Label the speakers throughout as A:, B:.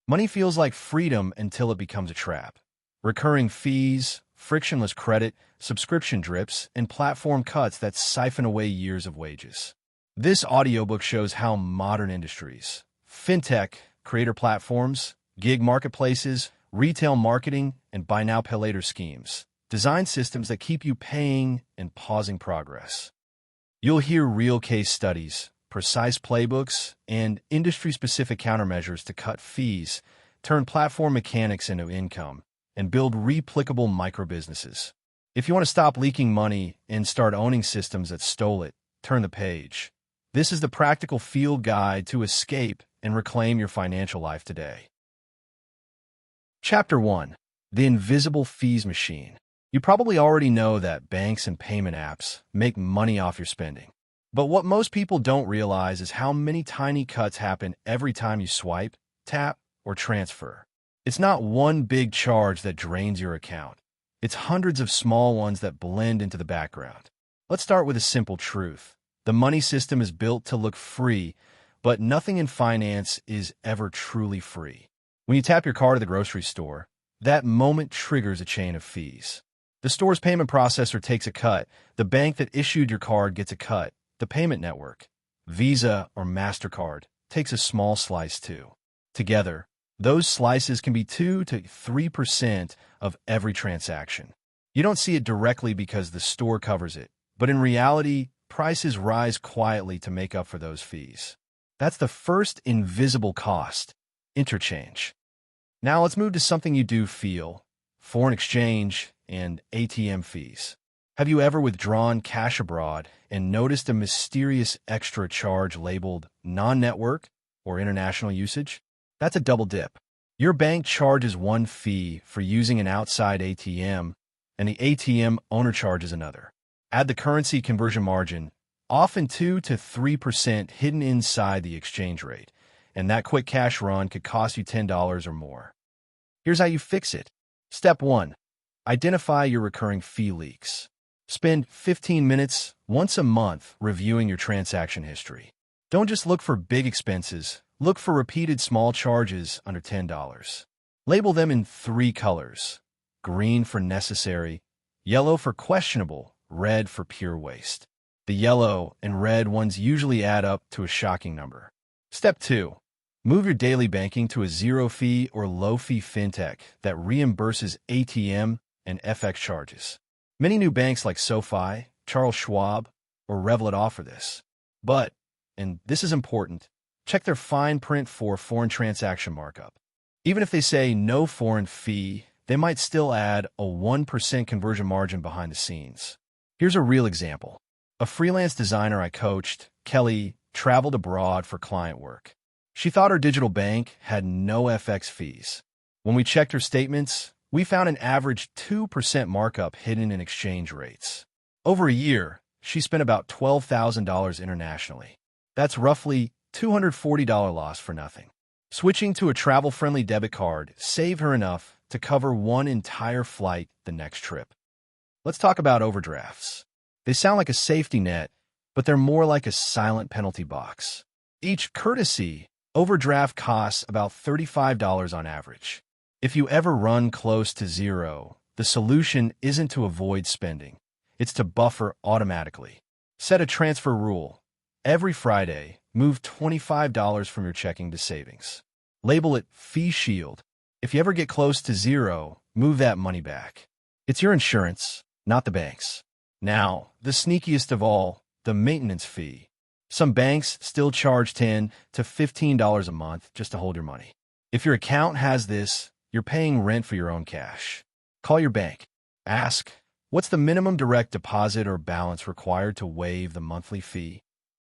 A: Money feels like freedom until it becomes a trap. Recurring fees, frictionless credit, subscription drips, and platform cuts that siphon away years of wages. This audiobook shows how modern industries, fintech, creator platforms, gig marketplaces, retail marketing, and buy now pay later schemes design systems that keep you paying and pausing progress. You'll hear real case studies, precise playbooks, and industry-specific countermeasures to cut fees, turn platform mechanics into income, and build replicable microbusinesses. If you want to stop leaking money and start owning systems that stole it, turn the page. This is the practical field guide to escape and reclaim your financial life today. Chapter 1. The Invisible Fees Machine. You probably already know that banks and payment apps make money off your spending. But what most people don't realize is how many tiny cuts happen every time you swipe, tap, or transfer. It's not one big charge that drains your account. It's hundreds of small ones that blend into the background. Let's start with a simple truth. The money system is built to look free, but nothing in finance is ever truly free. When you tap your card at the grocery store, that moment triggers a chain of fees. The store's payment processor takes a cut, the bank that issued your card gets a cut, the payment network, Visa or MasterCard, takes a small slice too. Together, those slices can be 2 to 3% of every transaction. You don't see it directly because the store covers it, but in reality, prices rise quietly to make up for those fees. That's the first invisible cost, interchange. Now let's move to something you do feel, foreign exchange and ATM fees. Have you ever withdrawn cash abroad and noticed a mysterious extra charge labeled non-network or international usage? That's a double dip. Your bank charges one fee for using an outside ATM, and the ATM owner charges another. Add the currency conversion margin, often 2 to 3% hidden inside the exchange rate, and that quick cash run could cost you $10 or more. Here's how you fix it. Step 1. Identify your recurring fee leaks. Spend 15 minutes once a month reviewing your transaction history. Don't just look for big expenses. Look for repeated small charges under $10. Label them in 3 colors: green for necessary, yellow for questionable, red for pure waste. The yellow and red ones usually add up to a shocking number. Step 2. Move your daily banking to a zero-fee or low-fee fintech that reimburses ATM and FX charges. Many new banks like SoFi, Charles Schwab, or Revolut offer this. But, and this is important, check their fine print for foreign transaction markup. Even if they say no foreign fee, they might still add a 1% conversion margin behind the scenes. Here's a real example. A freelance designer I coached, Kelly, traveled abroad for client work. She thought her digital bank had no FX fees. When we checked her statements, we found an average 2% markup hidden in exchange rates. Over a year, she spent about $12,000 internationally. That's roughly $240 loss for nothing. Switching to a travel-friendly debit card saved her enough to cover one entire flight the next trip. Let's talk about overdrafts. They sound like a safety net, but they're more like a silent penalty box. Each courtesy overdraft costs about $35 on average. If you ever run close to zero, the solution isn't to avoid spending. It's to buffer automatically. Set a transfer rule. Every Friday, move $25 from your checking to savings. Label it Fee Shield. If you ever get close to zero, move that money back. It's your insurance, not the bank's. Now, the sneakiest of all, the maintenance fee. Some banks still charge $10 to $15 a month just to hold your money. If your account has this, you're paying rent for your own cash. Call your bank. Ask, what's the minimum direct deposit or balance required to waive the monthly fee?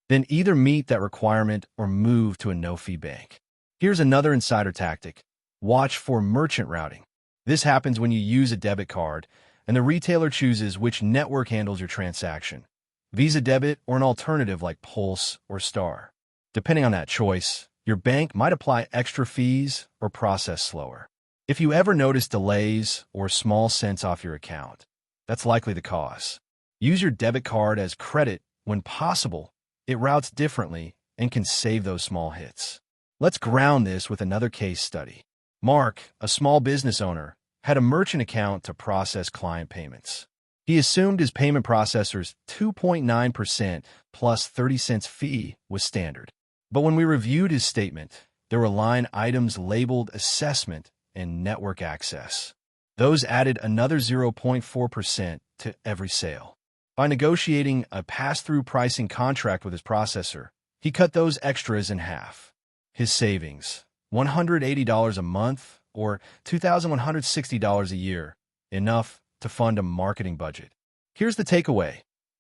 A: Then either meet that requirement or move to a no-fee bank. Here's another insider tactic. Watch for merchant routing. This happens when you use a debit card and the retailer chooses which network handles your transaction. Visa debit or an alternative like Pulse or Star. Depending on that choice, your bank might apply extra fees or process slower. If you ever notice delays or small cents off your account, that's likely the cause. Use your debit card as credit when possible. It routes differently and can save those small hits. Let's ground this with another case study. Mark, a small business owner, had a merchant account to process client payments. He assumed his payment processor's 2.9% plus 30 cents fee was standard. But when we reviewed his statement, there were line items labeled assessment and network access. Those added another 0.4% to every sale. By negotiating a pass-through pricing contract with his processor, he cut those extras in half. His savings, $180 a month or $2,160 a year, enough to fund a marketing budget. Here's the takeaway.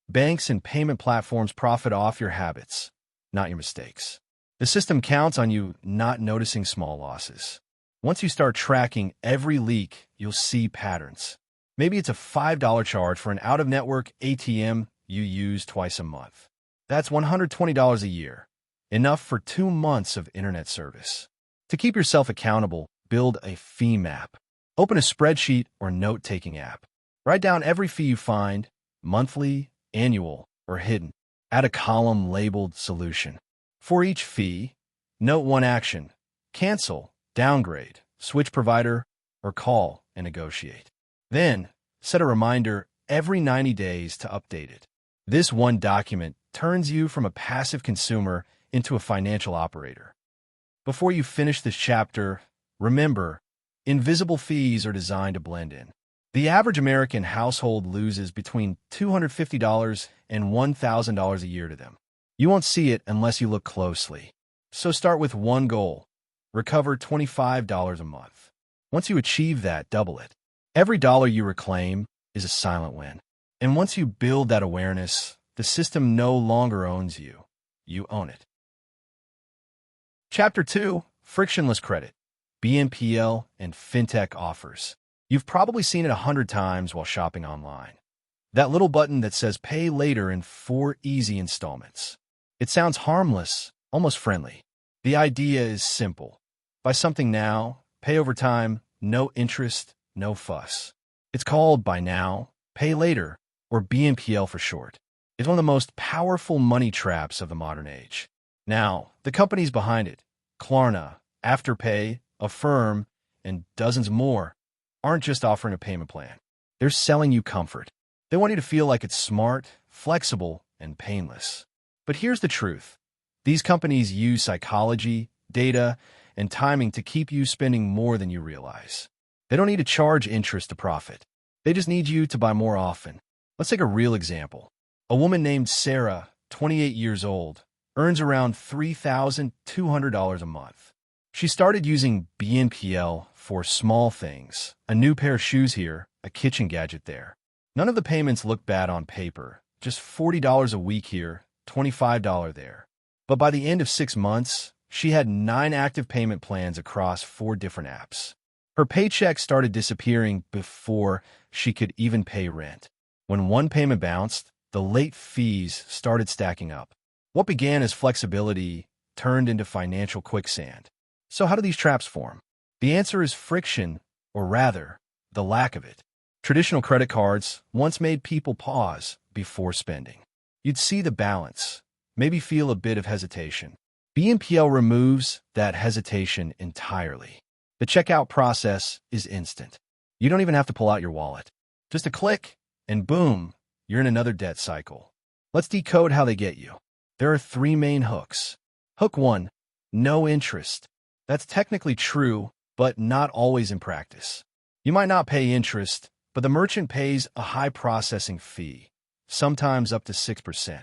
A: Banks and payment platforms profit off your habits, not your mistakes. The system counts on you not noticing small losses. Once you start tracking every leak, you'll see patterns. Maybe it's a $5 charge for an out-of-network ATM you use twice a month. That's $120 a year, enough for 2 months of internet service. To keep yourself accountable, build a fee map. Open a spreadsheet or note-taking app. Write down every fee you find, monthly, annual, or hidden. Add a column labeled Solution. For each fee, note one action: cancel, downgrade, switch provider, or call and negotiate. Then, set a reminder every 90 days to update it. This one document turns you from a passive consumer into a financial operator. Before you finish this chapter, remember, invisible fees are designed to blend in. The average American household loses between $250 and $1,000 a year to them. You won't see it unless you look closely. So start with one goal: recover $25 a month. Once you achieve that, double it. Every dollar you reclaim is a silent win. And once you build that awareness, the system no longer owns you. You own it. Chapter 2, Frictionless Credit, BNPL, and FinTech offers. You've probably seen it 100 times while shopping online. That little button that says pay later in 4 easy installments. It sounds harmless, almost friendly. The idea is simple. Buy something now, pay over time, no interest, no fuss. It's called Buy Now, Pay Later, or BNPL for short. It's one of the most powerful money traps of the modern age. Now, the companies behind it, Klarna, Afterpay, Affirm, and dozens more, aren't just offering a payment plan. They're selling you comfort. They want you to feel like it's smart, flexible, and painless. But here's the truth. These companies use psychology, data, and timing to keep you spending more than you realize. They don't need to charge interest to profit. They just need you to buy more often. Let's take a real example. A woman named Sarah, 28 years old, earns around $3,200 a month. She started using BNPL for small things: a new pair of shoes here, a kitchen gadget there. None of the payments look bad on paper. Just $40 a week here, $25 there. But by the end of 6 months, she had 9 active payment plans across 4 different apps. Her paycheck started disappearing before she could even pay rent. When one payment bounced, the late fees started stacking up. What began as flexibility turned into financial quicksand. So how do these traps form? The answer is friction, or rather, the lack of it. Traditional credit cards once made people pause before spending. You'd see the balance, maybe feel a bit of hesitation. BNPL removes that hesitation entirely. The checkout process is instant. You don't even have to pull out your wallet. Just a click, and boom, you're in another debt cycle. Let's decode how they get you. There are 3 main hooks. Hook 1, no interest. That's technically true, but not always in practice. You might not pay interest, but the merchant pays a high processing fee, sometimes up to 6%.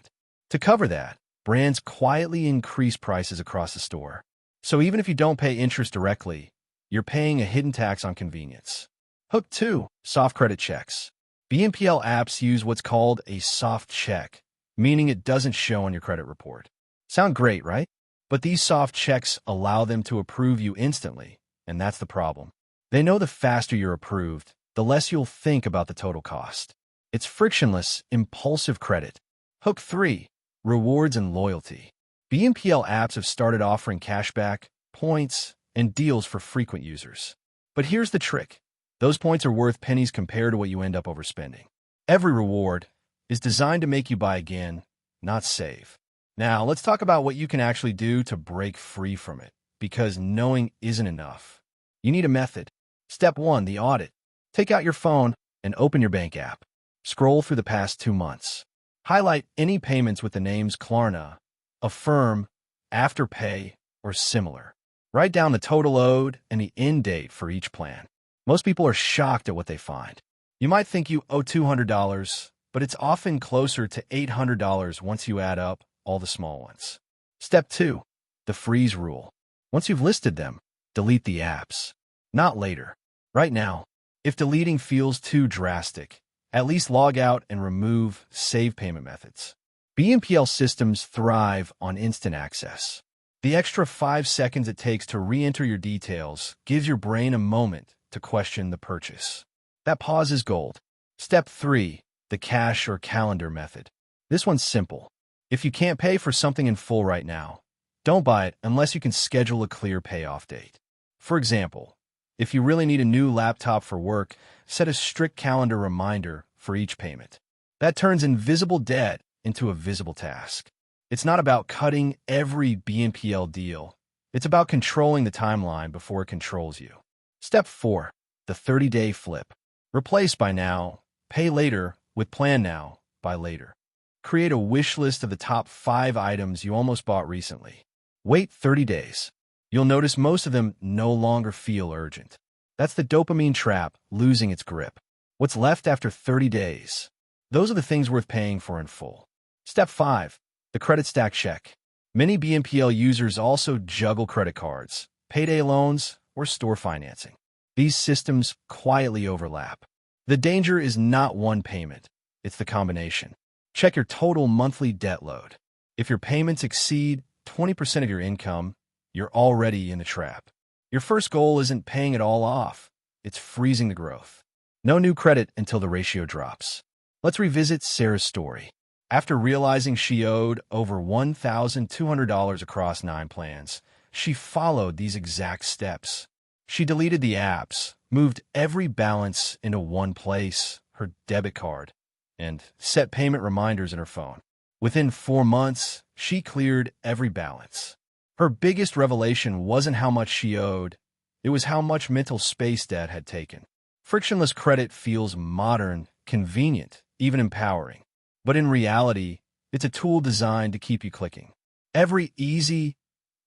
A: To cover that, brands quietly increase prices across the store. So even if you don't pay interest directly, you're paying a hidden tax on convenience. Hook 2, soft credit checks. BNPL apps use what's called a soft check, meaning it doesn't show on your credit report. Sound great, right? But these soft checks allow them to approve you instantly, and that's the problem. They know the faster you're approved, the less you'll think about the total cost. It's frictionless, impulsive credit. Hook 3, rewards and loyalty. BNPL apps have started offering cashback, points, and deals for frequent users. But here's the trick. Those points are worth pennies compared to what you end up overspending. Every reward is designed to make you buy again, not save. Now, let's talk about what you can actually do to break free from it, because knowing isn't enough. You need a method. Step 1, the audit. Take out your phone and open your bank app. Scroll through the past 2 months. Highlight any payments with the names Klarna, Affirm, Afterpay, or similar. Write down the total owed and the end date for each plan. Most people are shocked at what they find. You might think you owe $200, but it's often closer to $800 once you add up all the small ones. Step 2, the freeze rule. Once you've listed them, delete the apps. Not later. Right now. If deleting feels too drastic, at least log out and remove save payment methods. BNPL systems thrive on instant access. The extra 5 seconds it takes to re-enter your details gives your brain a moment to question the purchase. That pause is gold. Step 3, the cash or calendar method. This one's simple. If you can't pay for something in full right now, don't buy it unless you can schedule a clear payoff date. For example, if you really need a new laptop for work, set a strict calendar reminder for each payment. That turns invisible debt into a visible task. It's not about cutting every BNPL deal. It's about controlling the timeline before it controls you. Step 4, the 30-day flip. Replace buy now, pay later with plan now, buy later. Create a wish list of the top 5 items you almost bought recently. Wait 30 days. You'll notice most of them no longer feel urgent. That's the dopamine trap losing its grip. What's left after 30 days? Those are the things worth paying for in full. Step 5, the credit stack check. Many BNPL users also juggle credit cards, payday loans, or store financing. These systems quietly overlap. The danger is not one payment, it's the combination. Check your total monthly debt load. If your payments exceed 20% of your income, you're already in the trap. Your first goal isn't paying it all off, it's freezing the growth. No new credit until the ratio drops. Let's revisit Sarah's story. After realizing she owed over $1,200 across 9 plans, she followed these exact steps. She deleted the apps, moved every balance into one place, her debit card, and set payment reminders in her phone. Within 4 months, she cleared every balance. Her biggest revelation wasn't how much she owed, it was how much mental space debt had taken. Frictionless credit feels modern, convenient, even empowering. But in reality, it's a tool designed to keep you clicking. Every easy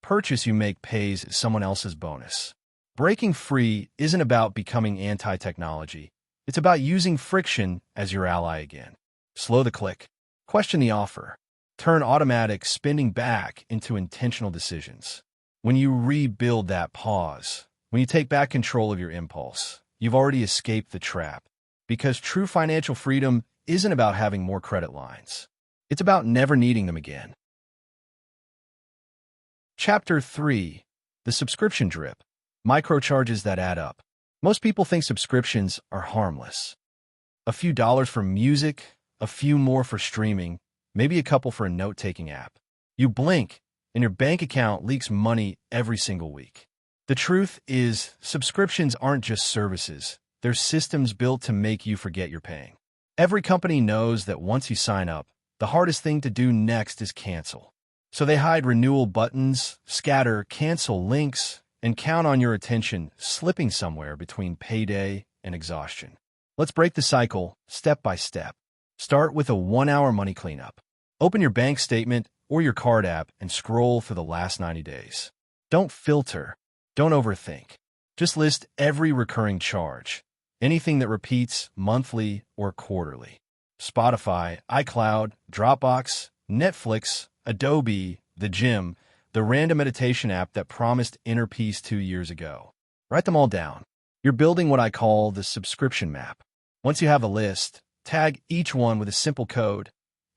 A: purchase you make pays someone else's bonus. Breaking free isn't about becoming anti-technology. It's about using friction as your ally again. Slow the click. Question the offer. Turn automatic spending back into intentional decisions. When you rebuild that pause, when you take back control of your impulse, you've already escaped the trap. Because true financial freedom isn't about having more credit lines. It's about never needing them again. Chapter 3, the subscription drip. Microcharges that add up. Most people think subscriptions are harmless. A few dollars for music, a few more for streaming, maybe a couple for a note-taking app. You blink, and your bank account leaks money every single week. The truth is, subscriptions aren't just services. They're systems built to make you forget you're paying. Every company knows that once you sign up, the hardest thing to do next is cancel. So they hide renewal buttons, scatter cancel links, and count on your attention slipping somewhere between payday and exhaustion. Let's break the cycle step by step. Start with a 1-hour money cleanup. Open your bank statement or your card app and scroll through the last 90 days. Don't filter. Don't overthink. Just list every recurring charge. Anything that repeats monthly or quarterly. Spotify, iCloud, Dropbox, Netflix, Adobe, the gym, the random meditation app that promised inner peace 2 years ago. Write them all down. You're building what I call the subscription map. Once you have a list, tag each one with a simple code,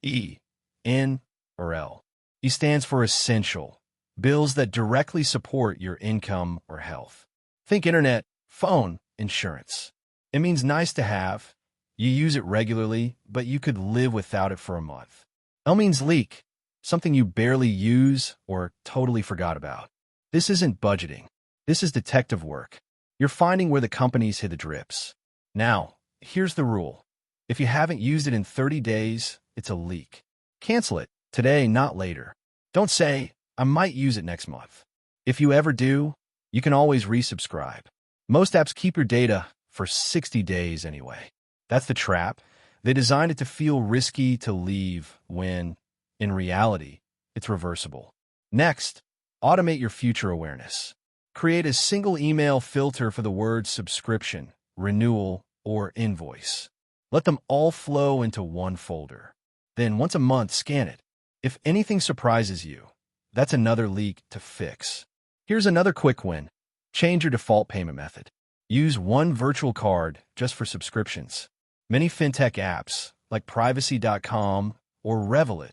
A: E, N, or L. E stands for essential, bills that directly support your income or health. Think internet, phone, insurance. It means nice to have. You use it regularly, but you could live without it for a month. L means leak, something you barely use or totally forgot about. This isn't budgeting. This is detective work. You're finding where the companies hid the drips. Now, here's the rule. If you haven't used it in 30 days, it's a leak. Cancel it today, not later. Don't say, I might use it next month. If you ever do, you can always resubscribe. Most apps keep your data for 60 days anyway. That's the trap. They designed it to feel risky to leave when, in reality, it's reversible. Next, automate your future awareness. Create a single email filter for the words subscription, renewal, or invoice. Let them all flow into one folder. Then, once a month, scan it. If anything surprises you, that's another leak to fix. Here's another quick win. Change your default payment method. Use one virtual card just for subscriptions. Many fintech apps, like Privacy.com or Revolut,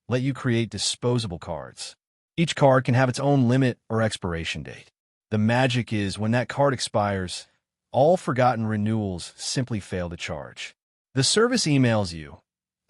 A: let you create disposable cards. Each card can have its own limit or expiration date. The magic is when that card expires, all forgotten renewals simply fail to charge. The service emails you,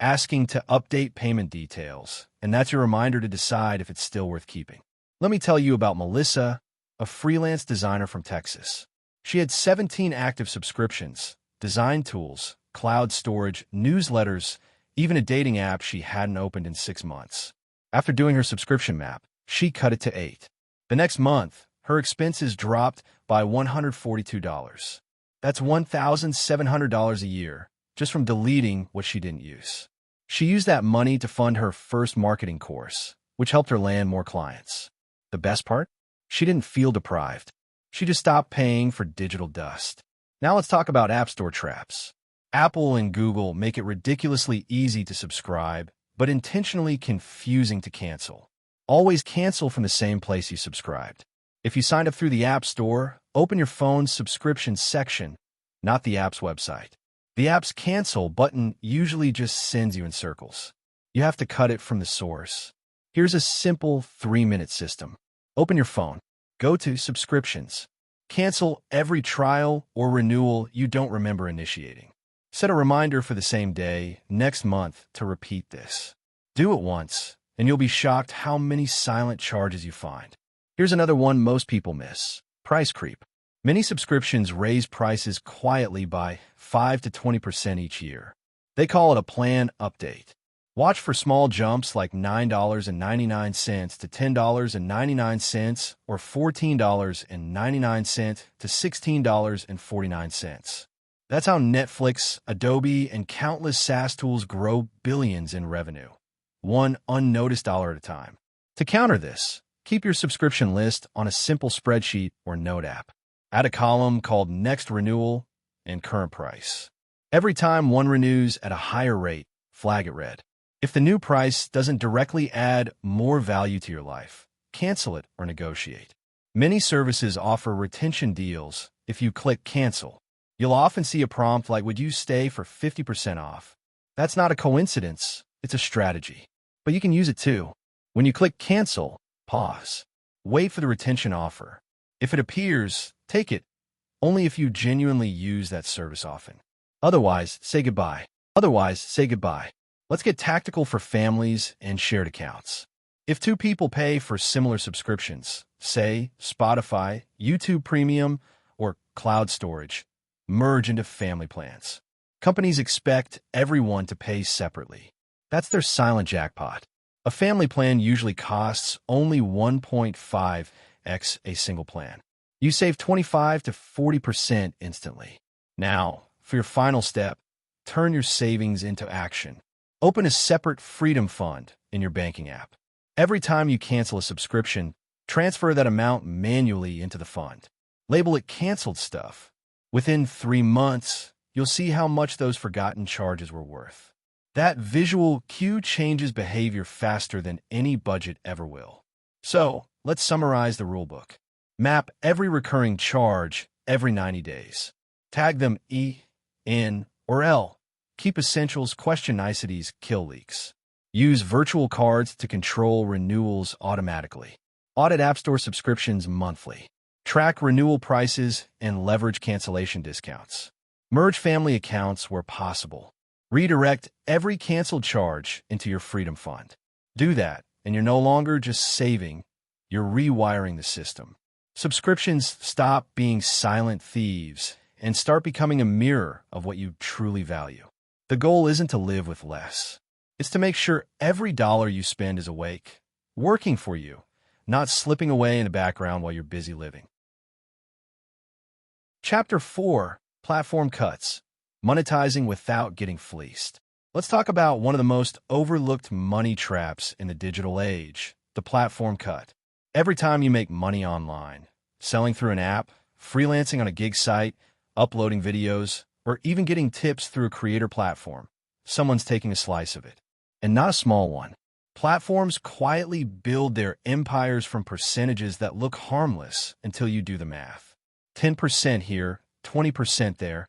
A: asking to update payment details, and that's your reminder to decide if it's still worth keeping. Let me tell you about Melissa, a freelance designer from Texas. She had 17 active subscriptions, design tools, cloud storage, newsletters, even a dating app she hadn't opened in 6 months. After doing her subscription map, she cut it to 8. The next month, her expenses dropped by $142. That's $1,700 a year, just from deleting what she didn't use. She used that money to fund her first marketing course, which helped her land more clients. The best part? She didn't feel deprived. She just stopped paying for digital dust. Now let's talk about App Store traps. Apple and Google make it ridiculously easy to subscribe, but intentionally confusing to cancel. Always cancel from the same place you subscribed. If you signed up through the App Store, open your phone's subscription section, not the app's website. The app's cancel button usually just sends you in circles. You have to cut it from the source. Here's a simple 3-minute system. Open your phone. Go to Subscriptions. Cancel every trial or renewal you don't remember initiating. Set a reminder for the same day, next month, to repeat this. Do it once, and you'll be shocked how many silent charges you find. Here's another one most people miss. Price creep. Many subscriptions raise prices quietly by 5 to 20% each year. They call it a plan update. Watch for small jumps like $9.99 to $10.99 or $14.99 to $16.49. That's how Netflix, Adobe, and countless SaaS tools grow billions in revenue, one unnoticed dollar at a time. To counter this, keep your subscription list on a simple spreadsheet or note app. Add a column called Next Renewal and Current Price. Every time one renews at a higher rate, flag it red. If the new price doesn't directly add more value to your life, cancel it or negotiate. Many services offer retention deals. If you click Cancel, you'll often see a prompt like, "Would you stay for 50% off?" That's not a coincidence, it's a strategy. But you can use it too. When you click Cancel, pause. Wait for the retention offer. If it appears, take it, only if you genuinely use that service often. Otherwise, say goodbye. Let's get tactical for families and shared accounts. If 2 people pay for similar subscriptions, say Spotify, YouTube Premium, or cloud storage, merge into family plans. Companies expect everyone to pay separately. That's their silent jackpot. A family plan usually costs only 1.5x a single plan. You save 25 to 40% instantly. Now, for your final step, turn your savings into action. Open a separate Freedom Fund in your banking app. Every time you cancel a subscription, transfer that amount manually into the fund. Label it Canceled Stuff. Within 3 months, you'll see how much those forgotten charges were worth. That visual cue changes behavior faster than any budget ever will. So, let's summarize the rulebook. Map every recurring charge every 90 days. Tag them E, N, or L. Keep essentials, question niceties, kill leaks. Use virtual cards to control renewals automatically. Audit App Store subscriptions monthly. Track renewal prices and leverage cancellation discounts. Merge family accounts where possible. Redirect every canceled charge into your Freedom Fund. Do that, and you're no longer just saving, you're rewiring the system. Subscriptions stop being silent thieves and start becoming a mirror of what you truly value. The goal isn't to live with less. It's to make sure every dollar you spend is awake, working for you, not slipping away in the background while you're busy living. Chapter 4: Platform Cuts. Monetizing without getting fleeced. Let's talk about one of the most overlooked money traps in the digital age, the platform cut. Every time you make money online, selling through an app, freelancing on a gig site, uploading videos, or even getting tips through a creator platform, someone's taking a slice of it. And not a small one. Platforms quietly build their empires from percentages that look harmless until you do the math. 10% here, 20% there,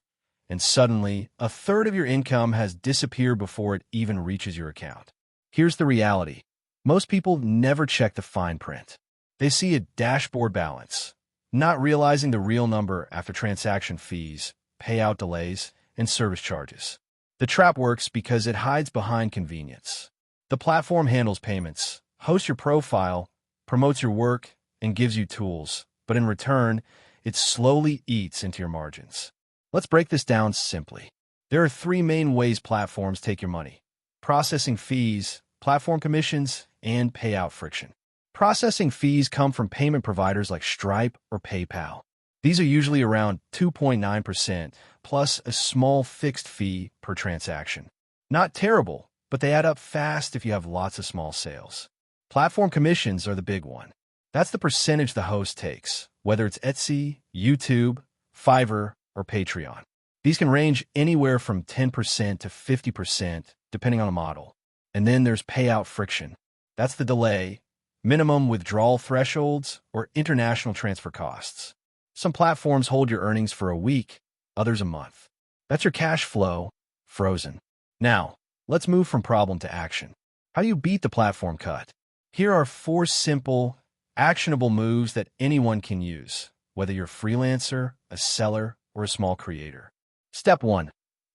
A: and suddenly, a third of your income has disappeared before it even reaches your account. Here's the reality. Most people never check the fine print. They see a dashboard balance, not realizing the real number after transaction fees, payout delays, and service charges. The trap works because it hides behind convenience. The platform handles payments, hosts your profile, promotes your work, and gives you tools, but in return, it slowly eats into your margins. Let's break this down simply. There are three main ways platforms take your money: processing fees, platform commissions, and payout friction. Processing fees come from payment providers like Stripe or PayPal. These are usually around 2.9% plus a small fixed fee per transaction. Not terrible, but they add up fast if you have lots of small sales. Platform commissions are the big one. That's the percentage the host takes, whether it's Etsy, YouTube, Fiverr, or Patreon. These can range anywhere from 10% to 50%, depending on the model. And then there's payout friction. That's the delay, minimum withdrawal thresholds, or international transfer costs. Some platforms hold your earnings for a week, others a month. That's your cash flow, frozen. Now, let's move from problem to action. How do you beat the platform cut? Here are 4 simple, actionable moves that anyone can use, whether you're a freelancer, a seller, or a small creator. Step 1.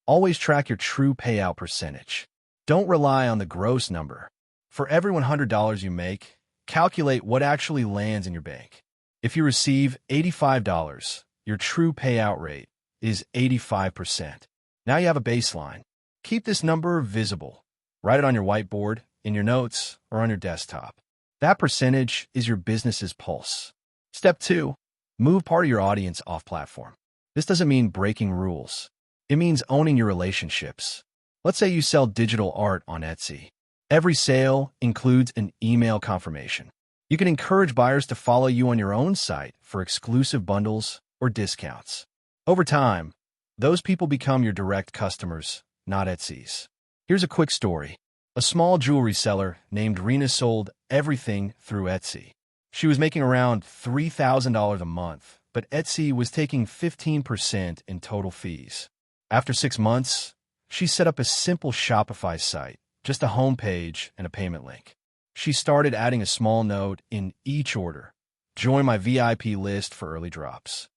A: Always track your true payout percentage. Don't rely on the gross number. For every $100 you make, calculate what actually lands in your bank. If you receive $85, your true payout rate is 85%. Now you have a baseline. Keep this number visible. Write it on your whiteboard, in your notes, or on your desktop. That percentage is your business's pulse. Step 2. Move part of your audience off platform. This doesn't mean breaking rules. It means owning your relationships. Let's say you sell digital art on Etsy. Every sale includes an email confirmation. You can encourage buyers to follow you on your own site for exclusive bundles or discounts. Over time, those people become your direct customers, not Etsy's. Here's a quick story. A small jewelry seller named Rena sold everything through Etsy. She was making around $3,000 a month, but Etsy was taking 15% in total fees. After 6 months, she set up a simple Shopify site, just a homepage and a payment link. She started adding a small note in each order: "Join my VIP list for early drops."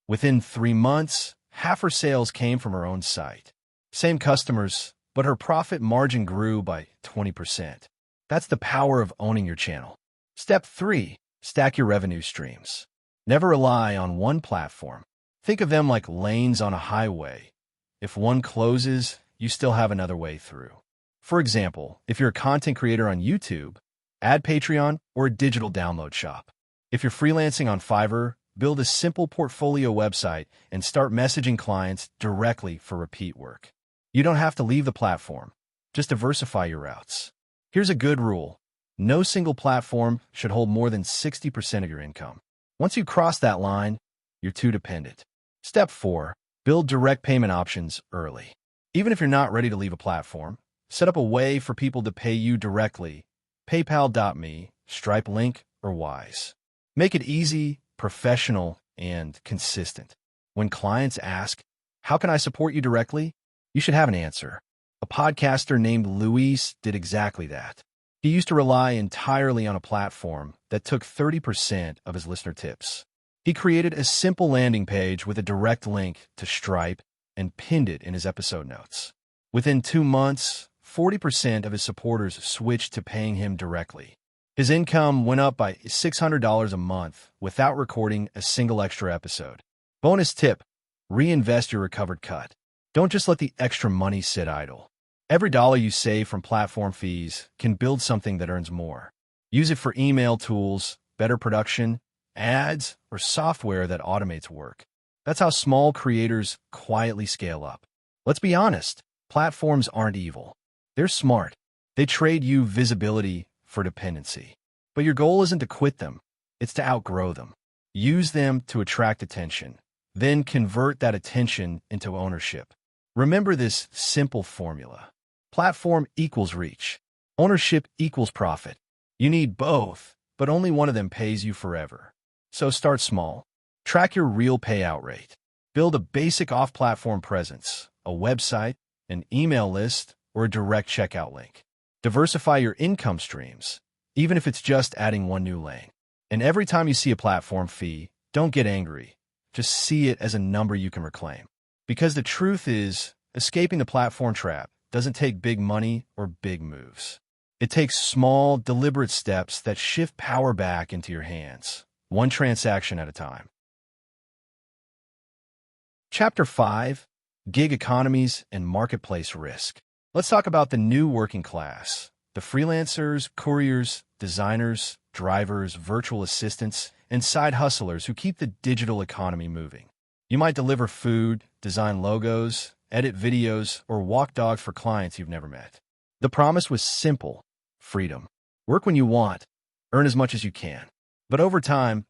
A: Within 3 months, half her sales came from her own site. Same customers, but her profit margin grew by 20%. That's the power of owning your channel. Step 3. Stack your revenue streams. Never rely on one platform. Think of them like lanes on a highway. If one closes, you still have another way through. For example, if you're a content creator on YouTube, add Patreon or a digital download shop. If you're freelancing on Fiverr, build a simple portfolio website and start messaging clients directly for repeat work. You don't have to leave the platform. Just diversify your routes. Here's a good rule. No single platform should hold more than 60% of your income. Once you cross that line, you're too dependent. Step 4. Build direct payment options early. Even if you're not ready to leave a platform, set up a way for people to pay you directly. PayPal.me, Stripe Link, or Wise. Make it easy, professional, and consistent. When clients ask, "How can I support you directly?" you should have an answer. A podcaster named Luis did exactly that. He used to rely entirely on a platform that took 30% of his listener tips. He created a simple landing page with a direct link to Stripe and pinned it in his episode notes. Within 2 months, 40% of his supporters switched to paying him directly. His income went up by $600 a month without recording a single extra episode. Bonus tip: reinvest your recovered cut. Don't just let the extra money sit idle. Every dollar you save from platform fees can build something that earns more. Use it for email tools, better production, ads, or software that automates work. That's how small creators quietly scale up. Let's be honest, platforms aren't evil. They're smart. They trade you visibility for dependency. But your goal isn't to quit them, it's to outgrow them. Use them to attract attention, then convert that attention into ownership. Remember this simple formula. Platform equals reach. Ownership equals profit. You need both, but only one of them pays you forever. So start small. Track your real payout rate. Build a basic off-platform presence, a website, an email list, or a direct checkout link. Diversify your income streams, even if it's just adding one new lane. And every time you see a platform fee, don't get angry. Just see it as a number you can reclaim. Because the truth is, escaping the platform trap doesn't take big money or big moves. It takes small, deliberate steps that shift power back into your hands, one transaction at a time. Chapter 5: Gig Economies and Marketplace Risk. Let's talk about the new working class, the freelancers, couriers, designers, drivers, virtual assistants, and side hustlers who keep the digital economy moving. You might deliver food, design logos, edit videos, or walk dogs for clients you've never met. The promise was simple: freedom. Work when you want, earn as much as you can. But over time,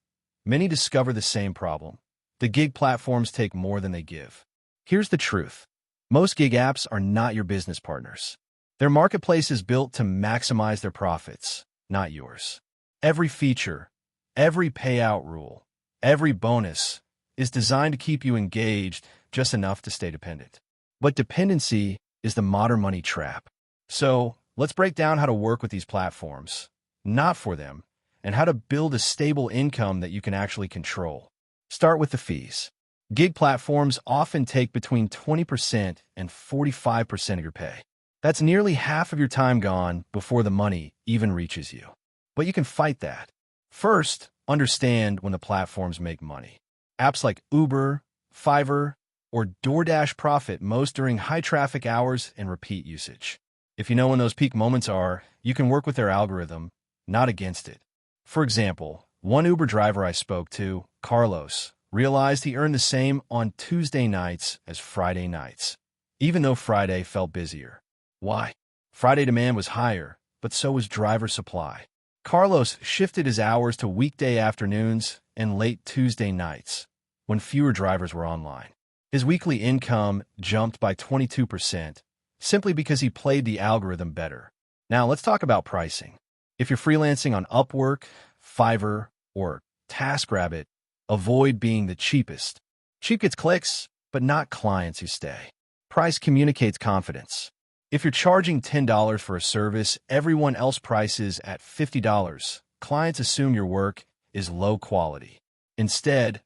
A: many discover the same problem. The gig platforms take more than they give. Here's the truth. Most gig apps are not your business partners. Their marketplace is built to maximize their profits, not yours. Every feature, every payout rule, every bonus is designed to keep you engaged just enough to stay dependent. But dependency is the modern money trap. So let's break down how to work with these platforms, not for them, and how to build a stable income that you can actually control. Start with the fees. Gig platforms often take between 20% and 45% of your pay. That's nearly half of your time gone before the money even reaches you. But you can fight that. First, understand when the platforms make money. Apps like Uber, Fiverr, or DoorDash profit most during high traffic hours and repeat usage. If you know when those peak moments are, you can work with their algorithm, not against it. For example, one Uber driver I spoke to, Carlos, realized he earned the same on Tuesday nights as Friday nights, even though Friday felt busier. Why? Friday demand was higher, but so was driver supply. Carlos shifted his hours to weekday afternoons and late Tuesday nights, when fewer drivers were online. His weekly income jumped by 22%, simply because he played the algorithm better. Now let's talk about pricing. If you're freelancing on Upwork, Fiverr, or TaskRabbit, avoid being the cheapest. Cheap gets clicks, but not clients who stay. Price communicates confidence. If you're charging $10 for a service everyone else prices at $50, clients assume your work is low quality. Instead,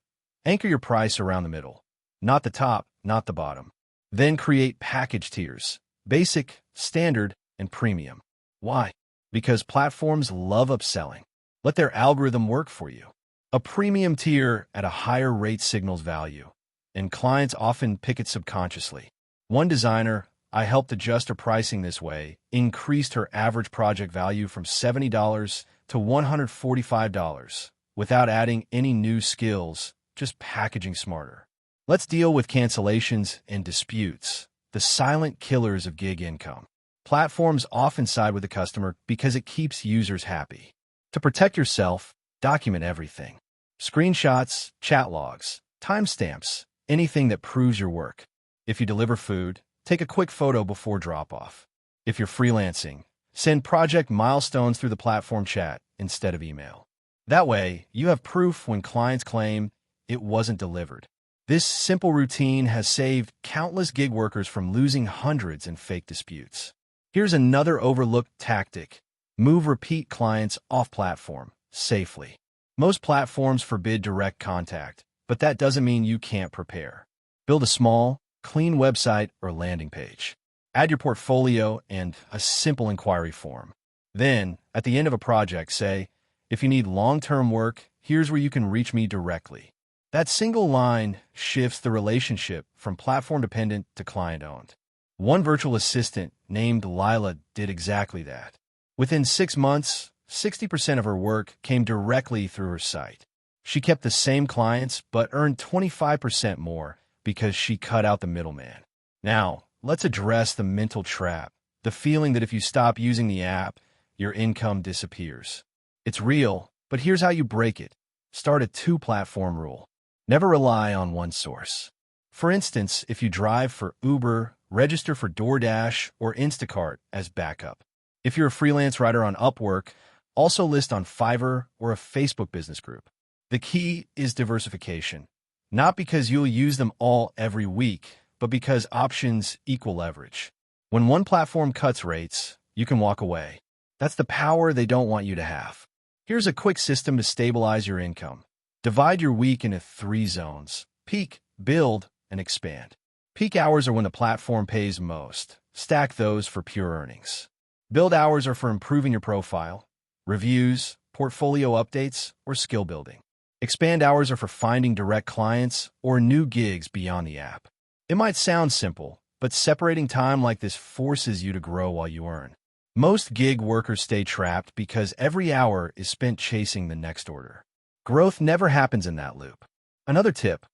A: anchor your price around the middle. Not the top, not the bottom. Then create package tiers: basic, standard, and premium. Why? Because platforms love upselling. Let their algorithm work for you. A premium tier at a higher rate signals value, and clients often pick it subconsciously. One designer I helped adjust her pricing this way increased her average project value from $70 to $145 without adding any new skills, just packaging smarter. Let's deal with cancellations and disputes, the silent killers of gig income. Platforms often side with the customer because it keeps users happy. To protect yourself, document everything. Screenshots, chat logs, timestamps, anything that proves your work. If you deliver food, take a quick photo before drop-off. If you're freelancing, send project milestones through the platform chat instead of email. That way, you have proof when clients claim it wasn't delivered. This simple routine has saved countless gig workers from losing hundreds in fake disputes. Here's another overlooked tactic: move repeat clients off platform safely. Most platforms forbid direct contact, but that doesn't mean you can't prepare. Build a small, clean website or landing page. Add your portfolio and a simple inquiry form. Then, at the end of a project, say, if you need long-term work, here's where you can reach me directly. That single line shifts the relationship from platform-dependent to client-owned. One virtual assistant named Lila did exactly that. Within 6 months, 60% of her work came directly through her site. She kept the same clients but earned 25% more because she cut out the middleman. Now, let's address the mental trap, the feeling that if you stop using the app, your income disappears. It's real, but here's how you break it. Start a two-platform rule. Never rely on one source. For instance, if you drive for Uber, register for DoorDash or Instacart as backup. If you're a freelance writer on Upwork, also list on Fiverr or a Facebook business group. The key is diversification, not because you'll use them all every week, but because options equal leverage. When one platform cuts rates, you can walk away. That's the power they don't want you to have. Here's a quick system to stabilize your income. Divide your week into 3 zones: peak, build, and expand. Peak hours are when the platform pays most. Stack those for pure earnings. Build hours are for improving your profile, reviews, portfolio updates, or skill building. Expand hours are for finding direct clients or new gigs beyond the app. It might sound simple, but separating time like this forces you to grow while you earn. Most gig workers stay trapped because every hour is spent chasing the next order. Growth never happens in that loop. Another tip: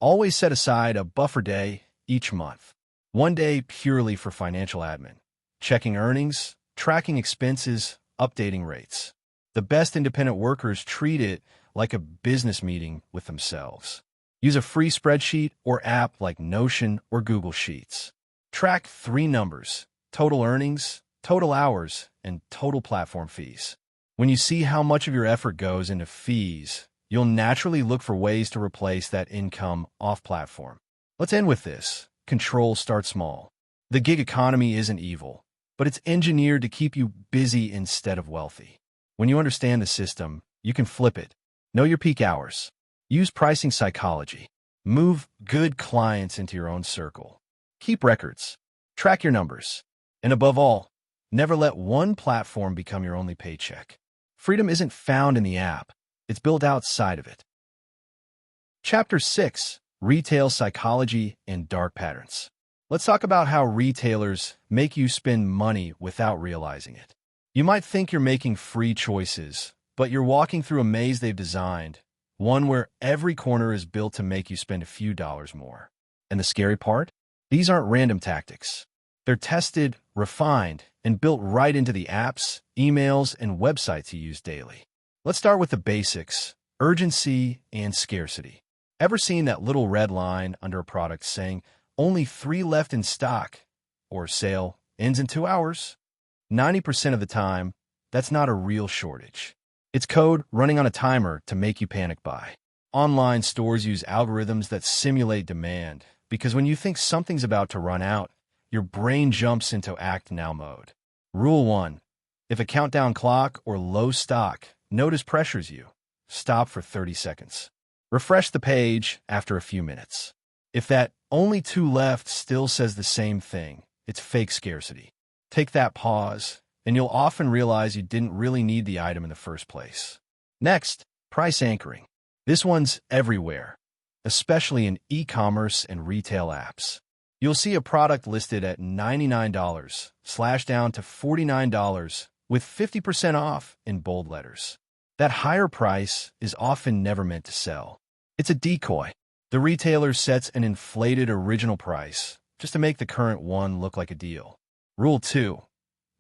A: always set aside a buffer day each month. One day purely for financial admin, checking earnings, tracking expenses, updating rates. The best independent workers treat it like a business meeting with themselves. Use a free spreadsheet or app like Notion or Google Sheets. Track 3 numbers: total earnings, total hours, and total platform fees. When you see how much of your effort goes into fees, you'll naturally look for ways to replace that income off-platform. Let's end with this. Control starts small. The gig economy isn't evil, but it's engineered to keep you busy instead of wealthy. When you understand the system, you can flip it. Know your peak hours. Use pricing psychology. Move good clients into your own circle. Keep records. Track your numbers. And above all, never let one platform become your only paycheck. Freedom isn't found in the app. It's built outside of it. Chapter 6: Retail Psychology and Dark Patterns. Let's talk about how retailers make you spend money without realizing it. You might think you're making free choices, but you're walking through a maze they've designed, one where every corner is built to make you spend a few dollars more. And the scary part? These aren't random tactics. They're tested, refined, and built right into the apps, emails, and websites you use daily. Let's start with the basics: urgency and scarcity. Ever seen that little red line under a product saying, "Only 3 left in stock," or "Sale ends in 2 hours"? 90% of the time, that's not a real shortage. It's code running on a timer to make you panic buy. Online stores use algorithms that simulate demand, because when you think something's about to run out, your brain jumps into act now mode. Rule 1: if a countdown clock or low stock notice pressures you, stop for 30 seconds. Refresh the page after a few minutes. If that "only 2 left" still says the same thing, it's fake scarcity. Take that pause, and you'll often realize you didn't really need the item in the first place. Next, price anchoring. This one's everywhere, especially in e-commerce and retail apps. You'll see a product listed at $99, slashed down to $49, with 50% off in bold letters. That higher price is often never meant to sell. It's a decoy. The retailer sets an inflated original price just to make the current one look like a deal. Rule 2: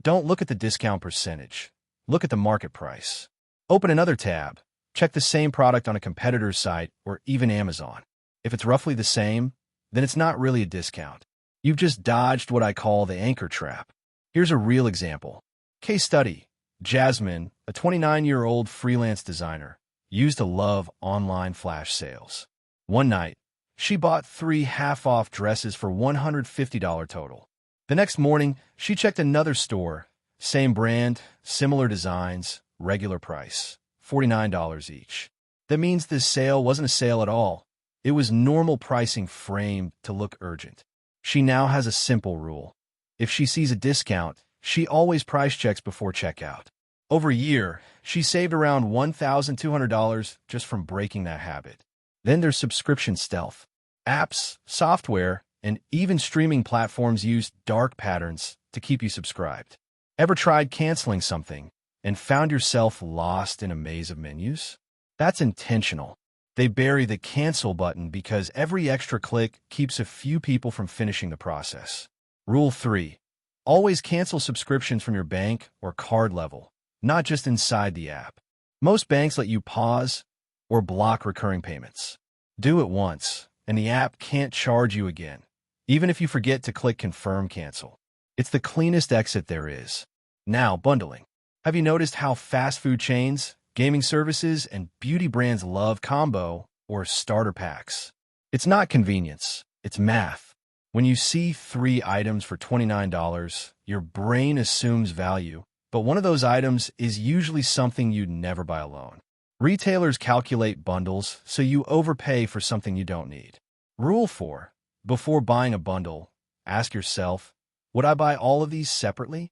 A: don't look at the discount percentage. Look at the market price. Open another tab. Check the same product on a competitor's site or even Amazon. If it's roughly the same, then it's not really a discount. You've just dodged what I call the anchor trap. Here's a real example. Case study: Jasmine, a 29-year-old freelance designer, used to love online flash sales. One night, she bought 3 half-off dresses for $150 total. The next morning, she checked another store. Same brand, similar designs, regular price, $49 each. That means this sale wasn't a sale at all. It was normal pricing framed to look urgent. She now has a simple rule. If she sees a discount, she always price checks before checkout. Over a year, she saved around $1,200 just from breaking that habit. Then there's subscription stealth. Apps, software, and even streaming platforms use dark patterns to keep you subscribed. Ever tried canceling something, and found yourself lost in a maze of menus? That's intentional. They bury the cancel button because every extra click keeps a few people from finishing the process. Rule 3. Always cancel subscriptions from your bank or card level, not just inside the app. Most banks let you pause or block recurring payments. Do it once, and the app can't charge you again, even if you forget to click Confirm Cancel. It's the cleanest exit there is. Now, bundling. Have you noticed how fast food chains, gaming services, and beauty brands love combo or starter packs? It's not convenience, it's math. When you see 3 items for $29, your brain assumes value, but one of those items is usually something you'd never buy alone. Retailers calculate bundles so you overpay for something you don't need. Rule 4. Before buying a bundle, ask yourself, would I buy all of these separately?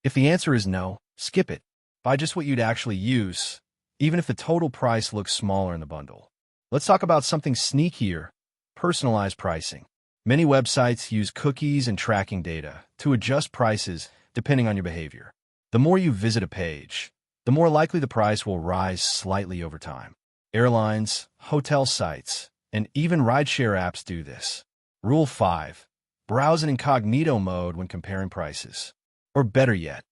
A: If the answer is no, skip it. Buy just what you'd actually use, even if the total price looks smaller in the bundle. Let's talk about something sneakier: personalized pricing. Many websites use cookies and tracking data to adjust prices depending on your behavior. The more you visit a page, the more likely the price will rise slightly over time. Airlines, hotel sites, and even rideshare apps do this. Rule 5. Browse in incognito mode when comparing prices. Or better yet,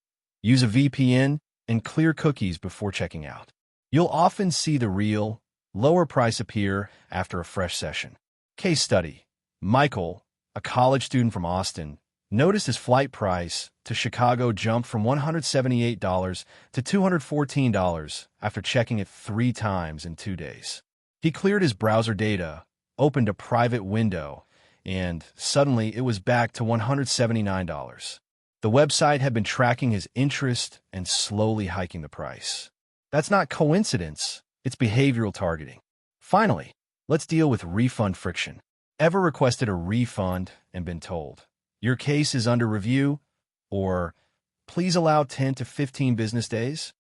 A: use a VPN and clear cookies before checking out. You'll often see the real, lower price appear after a fresh session. Case study. Michael, a college student from Austin, noticed his flight price to Chicago jumped from $178 to $214 after checking it 3 times in 2 days. He cleared his browser data, opened a private window, and suddenly it was back to $179. The website had been tracking his interest and slowly hiking the price. That's not coincidence, it's behavioral targeting. Finally, let's deal with refund friction. Ever requested a refund and been told, your case is under review, or please allow 10 to 15 business days?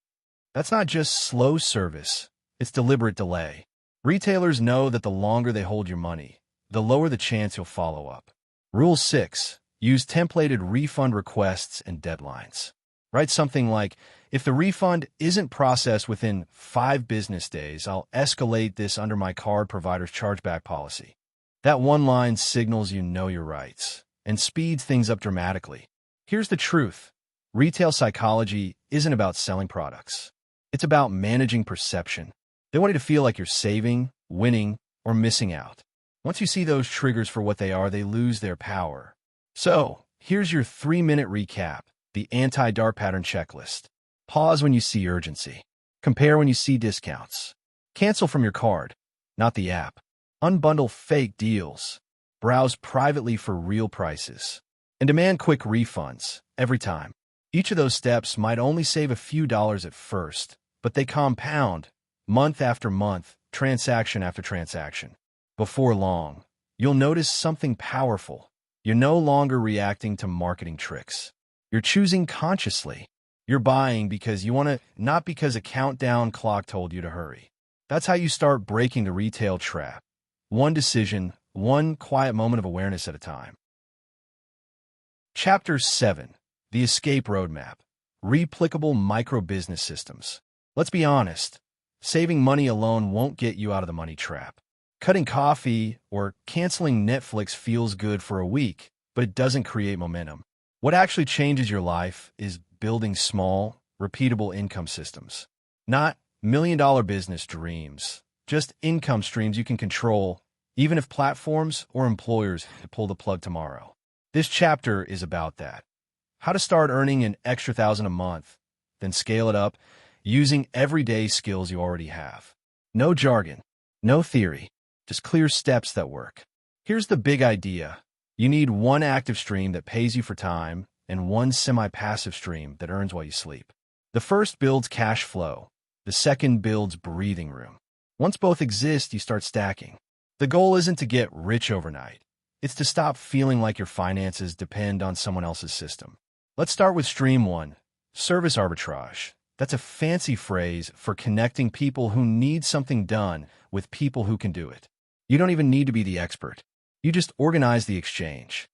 A: That's not just slow service, it's deliberate delay. Retailers know that the longer they hold your money, the lower the chance you'll follow up. Rule 6. Use templated refund requests and deadlines. Write something like, if the refund isn't processed within 5 business days, I'll escalate this under my card provider's chargeback policy. That one line signals you know your rights and speeds things up dramatically. Here's the truth. Retail psychology isn't about selling products. It's about managing perception. They want you to feel like you're saving, winning, or missing out. Once you see those triggers for what they are, they lose their power. So, here's your 3-minute recap, the anti-dark pattern checklist. Pause when you see urgency. Compare when you see discounts. Cancel from your card, not the app. Unbundle fake deals. Browse privately for real prices. And demand quick refunds, every time. Each of those steps might only save a few dollars at first, but they compound, month after month, transaction after transaction. Before long, you'll notice something powerful. You're no longer reacting to marketing tricks. You're choosing consciously. You're buying because you want to, not because a countdown clock told you to hurry. That's how you start breaking the retail trap. One decision, one quiet moment of awareness at a time. Chapter 7. The Escape Roadmap. Replicable Micro-Business Systems. Let's be honest. Saving money alone won't get you out of the money trap. Cutting coffee or canceling Netflix feels good for a week, but it doesn't create momentum. What actually changes your life is building small, repeatable income systems. Not million-dollar business dreams, just income streams you can control, even if platforms or employers pull the plug tomorrow. This chapter is about that. How to start earning an extra $1,000 a month, then scale it up using everyday skills you already have. No jargon, no theory, just clear steps that work. Here's the big idea. You need one active stream that pays you for time and one semi-passive stream that earns while you sleep. The first builds cash flow. The second builds breathing room. Once both exist, you start stacking. The goal isn't to get rich overnight. It's to stop feeling like your finances depend on someone else's system. Let's start with Stream 1, service arbitrage. That's a fancy phrase for connecting people who need something done with people who can do it. You don't even need to be the expert. You just organize the exchange.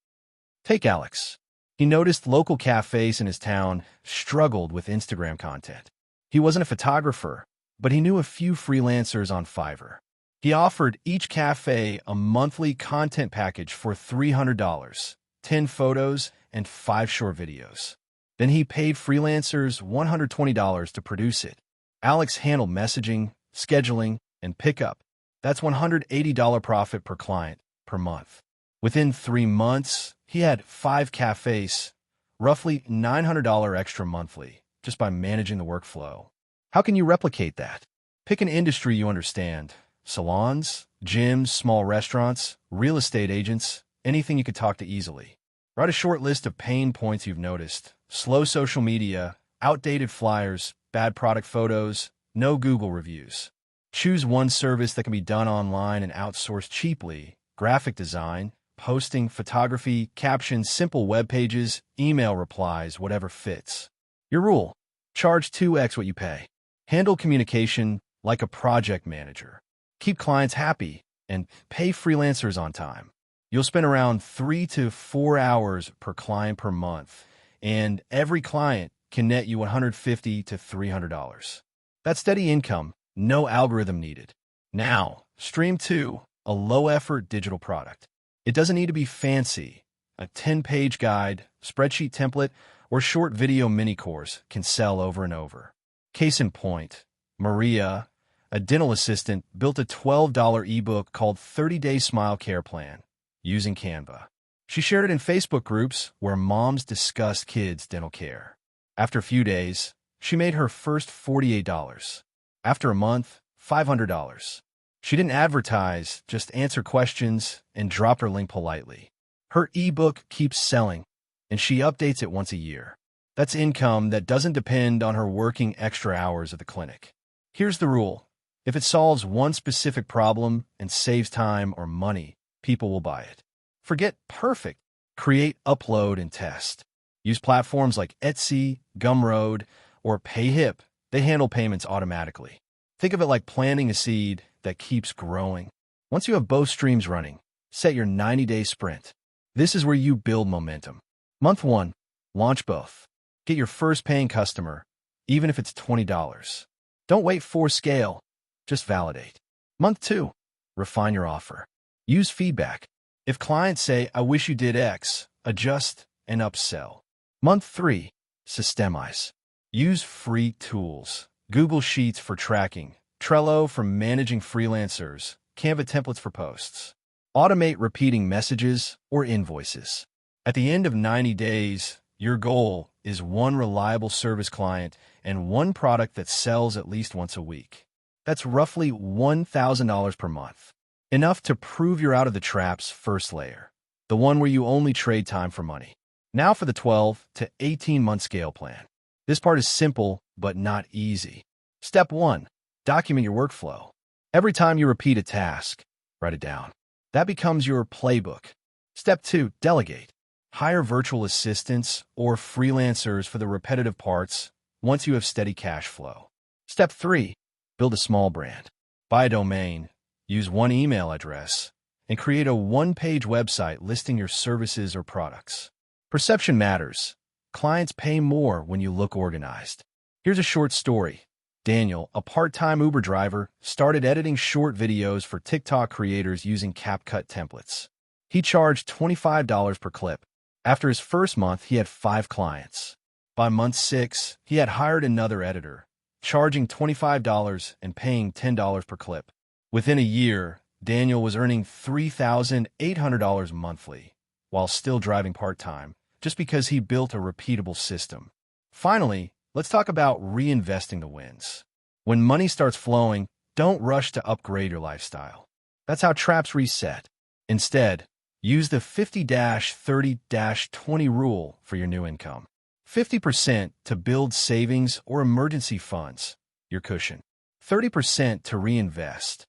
A: Take Alex. He noticed local cafes in his town struggled with Instagram content. He wasn't a photographer, but he knew a few freelancers on Fiverr. He offered each cafe a monthly content package for $300, 10 photos, and 5 short videos. Then he paid freelancers $120 to produce it. Alex handled messaging, scheduling, and pickup. That's $180 profit per client per month. Within 3 months, he had 5 cafes, roughly $900 extra monthly, just by managing the workflow. How can you replicate that? Pick an industry you understand. Salons, gyms, small restaurants, real estate agents, anything you could talk to easily. Write a short list of pain points you've noticed. Slow social media, outdated flyers, bad product photos, no Google reviews. Choose one service that can be done online and outsourced cheaply. Graphic design, posting, photography, captions, simple web pages, email replies, whatever fits. Your rule: charge 2x what you pay. Handle communication like a project manager. Keep clients happy and pay freelancers on time. You'll spend around 3 to 4 hours per client per month, and every client can net you $150 to $300. That's steady income, no algorithm needed. Now, Stream 2, a low-effort digital product. It doesn't need to be fancy. A 10-page guide, spreadsheet template, or short video mini-course can sell over and over. Case in point, Maria, a dental assistant, built a $12 ebook called 30-Day Smile Care Plan using Canva. She shared it in Facebook groups where moms discussed kids' dental care. After a few days, she made her first $48. After a month, $500. She didn't advertise, just answer questions and drop her link politely. Her ebook keeps selling, and she updates it once a year. That's income that doesn't depend on her working extra hours at the clinic. Here's the rule: if it solves one specific problem and saves time or money, people will buy it. Forget perfect. Create, upload, and test. Use platforms like Etsy, Gumroad, or PayHip. They handle payments automatically. Think of it like planting a seed that keeps growing. Once you have both streams running, set your 90-day sprint. This is where you build momentum. Month 1, launch both. Get your first paying customer, even if it's $20. Don't wait for scale, just validate. Month 2, refine your offer. Use feedback. If clients say, "I wish you did X," adjust and upsell. Month 3, systemize. Use free tools. Google Sheets for tracking, Trello for managing freelancers, Canva templates for posts. Automate repeating messages or invoices. At the end of 90 days, your goal is one reliable service client and one product that sells at least once a week. That's roughly $1,000 per month. Enough to prove you're out of the trap's first layer, the one where you only trade time for money. Now for the 12 to 18-month scale plan. This part is simple, but not easy. Step 1, document your workflow. Every time you repeat a task, write it down. That becomes your playbook. Step 2, delegate. Hire virtual assistants or freelancers for the repetitive parts once you have steady cash flow. Step 3, build a small brand. Buy a domain, use one email address, and create a one-page website listing your services or products. Perception matters. Clients pay more when you look organized. Here's a short story. Daniel, a part-time Uber driver, started editing short videos for TikTok creators using CapCut templates. He charged $25 per clip. After his first month, he had 5 clients. By month 6, he had hired another editor, charging $25 and paying $10 per clip. Within a year, Daniel was earning $3,800 monthly, while still driving part-time, just because he built a repeatable system. Finally, let's talk about reinvesting the wins. When money starts flowing, don't rush to upgrade your lifestyle. That's how traps reset. Instead, use the 50-30-20 rule for your new income. 50% to build savings or emergency funds, your cushion. 30% to reinvest,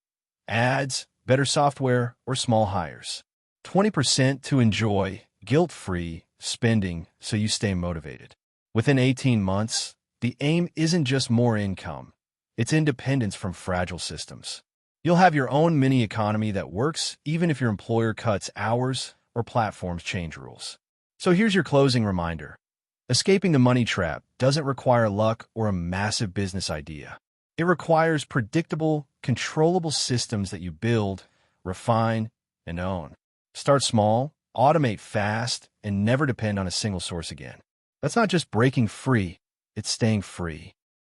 A: ads, better software, or small hires. 20% to enjoy, guilt-free spending so you stay motivated. Within 18 months, the aim isn't just more income. It's independence from fragile systems. You'll have your own mini economy that works even if your employer cuts hours or platforms change rules. So here's your closing reminder. Escaping the money trap doesn't require luck or a massive business idea. It requires predictable, controllable systems that you build, refine, and own. Start small, automate fast, and never depend on a single source again. That's not just breaking free, it's staying free.